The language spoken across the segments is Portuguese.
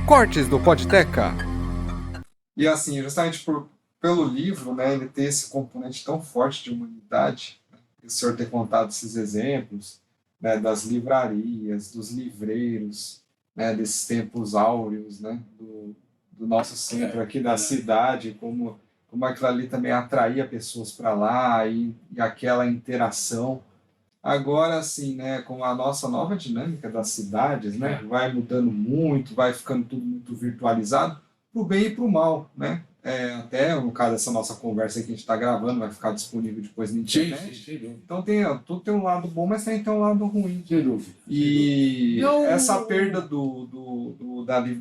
Cortes do Podteca. E assim, justamente pelo livro, né, ele ter esse componente tão forte de humanidade, né, e o senhor ter contado esses exemplos, né, das livrarias, dos livreiros, né, desses tempos áureos, né, do nosso centro aqui da cidade, como aquilo ali também atraía pessoas para lá e aquela interação. Agora, assim, né, com a nossa nova dinâmica das cidades, né, vai mudando muito, vai ficando tudo muito virtualizado, para o bem e para o mal, né? Até no caso dessa nossa conversa que a gente está gravando, vai ficar disponível depois na internet. Sim, sem dúvida. Então tudo tem um lado bom, mas também tem um lado ruim. Sem dúvida. E Não. essa perda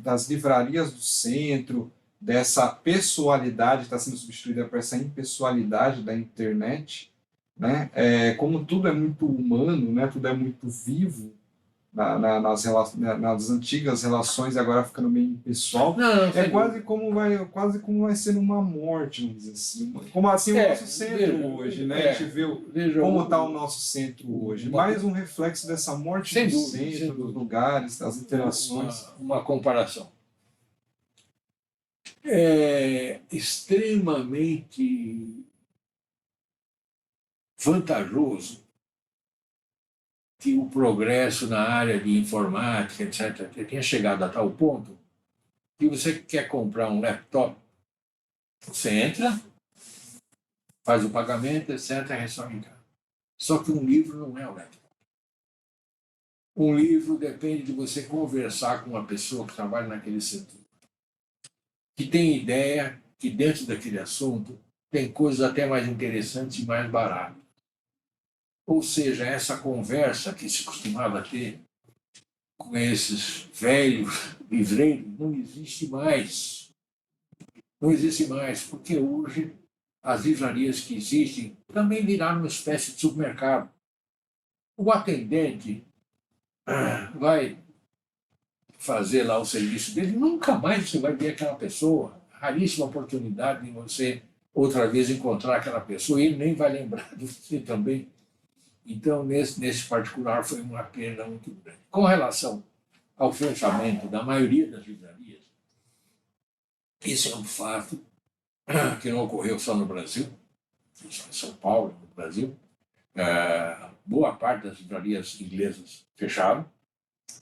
das livrarias do centro, dessa pessoalidade, está sendo substituída por essa impessoalidade da internet, né? Como tudo é muito humano, né? Tudo é muito vivo nas antigas relações, agora ficando meio impessoal. Não, sem Quase como vai ser uma morte, vamos dizer assim. Como assim o nosso centro hoje, né? A gente vê como está o nosso centro hoje. Mais um reflexo dessa morte sem do dúvida, centro, dos lugares, das interações. Uma comparação. É extremamente vantajoso que o progresso na área de informática, etc., tenha chegado a tal ponto que você quer comprar um laptop, você entra, faz o pagamento, etc., recebe em casa. Só que um livro não é um laptop. Um livro depende de você conversar com uma pessoa que trabalha naquele setor, que tem ideia que dentro daquele assunto tem coisas até mais interessantes e mais baratas. Ou seja, essa conversa que se costumava ter com esses velhos livreiros não existe mais. Não existe mais, porque hoje as livrarias que existem também viraram uma espécie de supermercado. O atendente vai fazer lá o serviço dele, nunca mais você vai ver aquela pessoa. Raríssima oportunidade de você outra vez encontrar aquela pessoa, e ele nem vai lembrar de você também. Então, nesse particular, foi uma perda muito grande. Com relação ao fechamento da maioria das livrarias, isso é um fato que não ocorreu só no Brasil, em São Paulo, no Brasil. Boa parte das livrarias inglesas fecharam,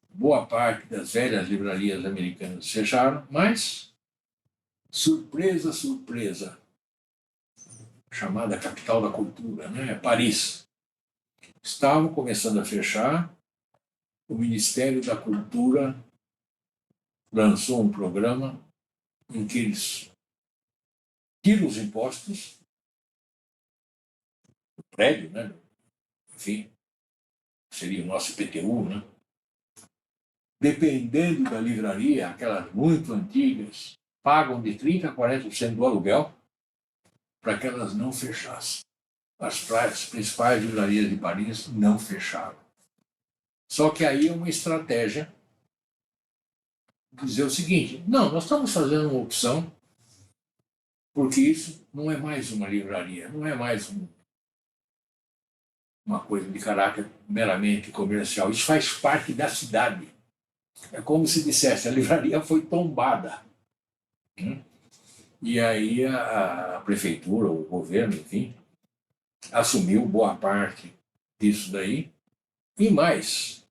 boa parte das velhas livrarias americanas fecharam, mas, surpresa, surpresa, chamada capital da cultura, né? Paris, estavam começando a fechar. O Ministério da Cultura lançou um programa em que eles tiram os impostos do prédio, né? Enfim, seria o nosso IPTU, né? Dependendo da livraria, aquelas muito antigas, pagam de 30% a 40% do aluguel para que elas não fechassem. As principais livrarias de Paris não fecharam. Só que aí é uma estratégia dizer o seguinte: não, nós estamos fazendo uma opção, porque isso não é mais uma livraria, não é mais uma coisa de caráter meramente comercial, isso faz parte da cidade. É como se dissesse, a livraria foi tombada. E aí a prefeitura, o governo, enfim, assumiu boa parte disso daí. E mais,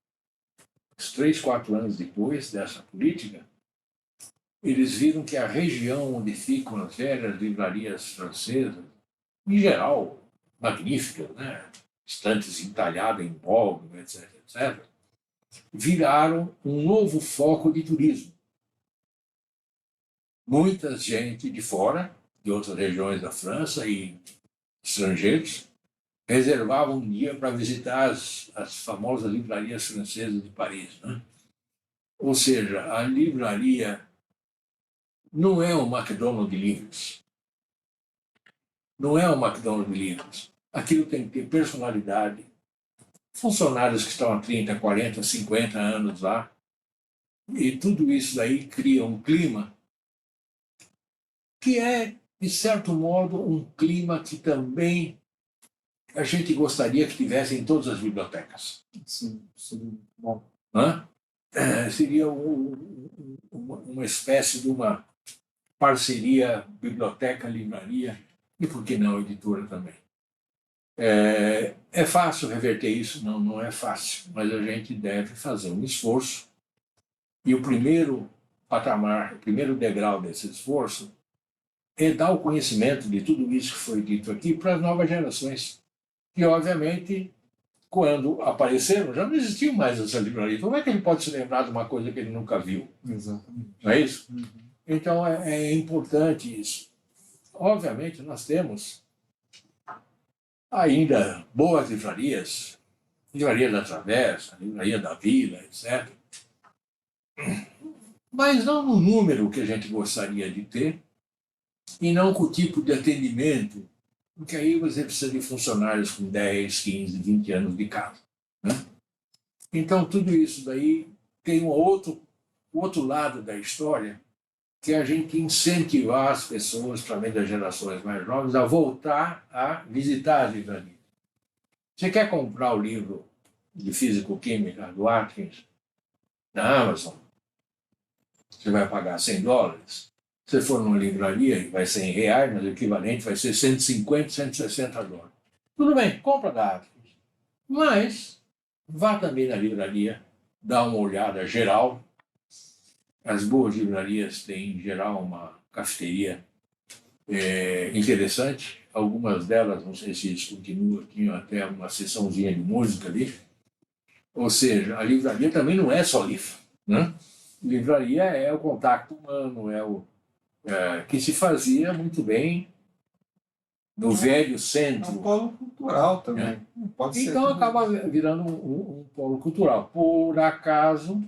uns 3, 4 anos depois dessa política, eles viram que a região onde ficam as velhas livrarias francesas, em geral, magníficas, né? Estantes entalhadas em mogno, etc., etc., viraram um novo foco de turismo. Muita gente de fora, de outras regiões da França e estrangeiros, reservavam um dia para visitar as famosas livrarias francesas de Paris, né? Ou seja, a livraria não é um McDonald's de livros. Não é um McDonald's de livros. Aquilo tem que ter personalidade. Funcionários que estão há 30, 40, 50 anos lá. E tudo isso daí cria um clima que é, de certo modo, um clima que também a gente gostaria que tivesse em todas as bibliotecas. Sim, sim. Bom. Hã? seria uma espécie de uma parceria biblioteca-livraria e, por que não, editora também. É fácil reverter isso? Não, não é fácil, mas a gente deve fazer um esforço. E o primeiro patamar, o primeiro degrau desse esforço é dar o conhecimento de tudo isso que foi dito aqui para as novas gerações. E, obviamente, quando apareceram, já não existia mais essa livraria. Como é que ele pode se lembrar de uma coisa que ele nunca viu? Exatamente. Não é isso? Uhum. Então, é importante isso. Obviamente, nós temos ainda boas livrarias, Livraria da Travessa, Livraria da Vila, etc. Mas não no número que a gente gostaria de ter e não com o tipo de atendimento, porque aí você precisa de funcionários com 10, 15, 20 anos de casa. Né? Então, tudo isso daí tem um outro lado da história, que é a gente incentivar as pessoas, também das gerações mais novas, a voltar a visitar as livrarias. Você quer comprar o livro de Físico-Química do Atkins na Amazon? Você vai pagar $100. Se for numa livraria, vai ser em reais, mas o equivalente vai ser 150, $160. Tudo bem, compra da Atkins. Mas vá também na livraria, dá uma olhada geral. As boas livrarias têm, em geral, uma cafeteria interessante. Algumas delas, não sei se isso continua, tinham até uma sessãozinha de música ali. Ou seja, a livraria também não é só livro. Né? Livraria é o contato humano, que se fazia muito bem no velho centro. É um polo cultural também. Pode ser. Então acaba virando um polo cultural. Por acaso,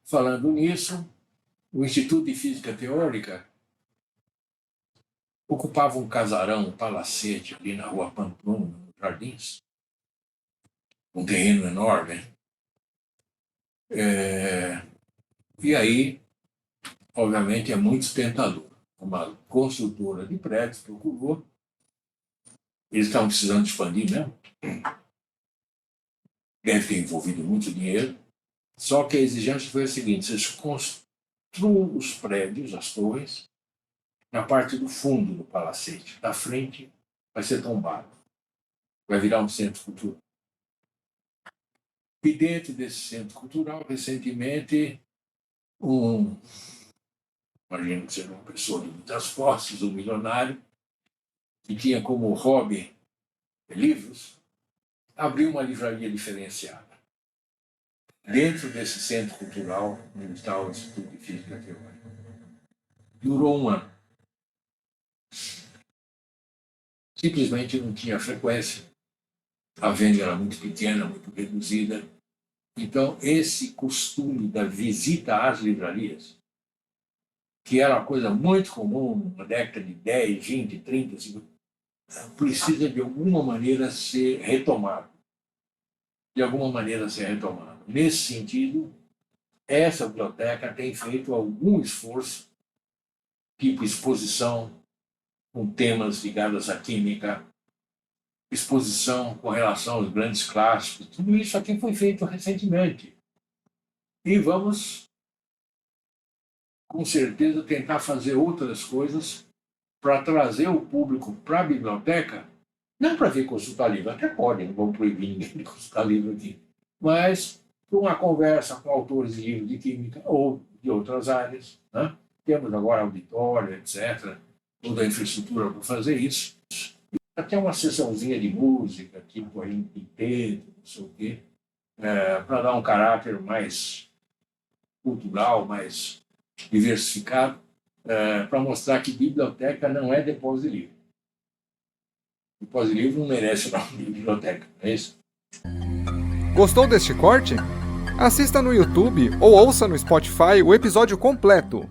falando nisso, o Instituto de Física Teórica ocupava um casarão, um palacete ali na Rua Pamplona, nos Jardins, um terreno enorme. E aí, obviamente, é muito tentador. Uma construtora de prédios procurou. Eles estavam precisando expandir mesmo. Deve ter envolvido muito dinheiro. Só que a exigência foi a seguinte: vocês construam os prédios, as torres, na parte do fundo do palacete. Da frente vai ser tombado. Vai virar um centro cultural. E dentro desse centro cultural, recentemente, imagino que seja uma pessoa de muitas posses, um milionário, que tinha como hobby livros, abriu uma livraria diferenciada. Dentro desse centro cultural, onde está o Instituto de Física Teórica. Durou um ano. Simplesmente não tinha frequência. A venda era muito pequena, muito reduzida. Então, esse costume da visita às livrarias, que era uma coisa muito comum na década de 10, 20, 30, 50, precisa de alguma maneira ser retomado. Nesse sentido, essa biblioteca tem feito algum esforço, tipo exposição com temas ligados à química, exposição com relação aos grandes clássicos. Tudo isso aqui foi feito recentemente. E vamos, com certeza, tentar fazer outras coisas para trazer o público para a biblioteca, não para vir consultar livro, até pode, não vamos proibir ninguém de consultar livro aqui, mas para uma conversa com autores de livros de química ou de outras áreas. Né? Temos agora auditório, etc., toda a infraestrutura para fazer isso. Até uma sessãozinha de música, tipo aí quinteto, não sei o quê, para dar um caráter mais cultural, mais diversificado, para mostrar que biblioteca não é depósito de livro. Depósito de livro não merece o nome de biblioteca, não é isso? Gostou deste corte? Assista no YouTube ou ouça no Spotify o episódio completo.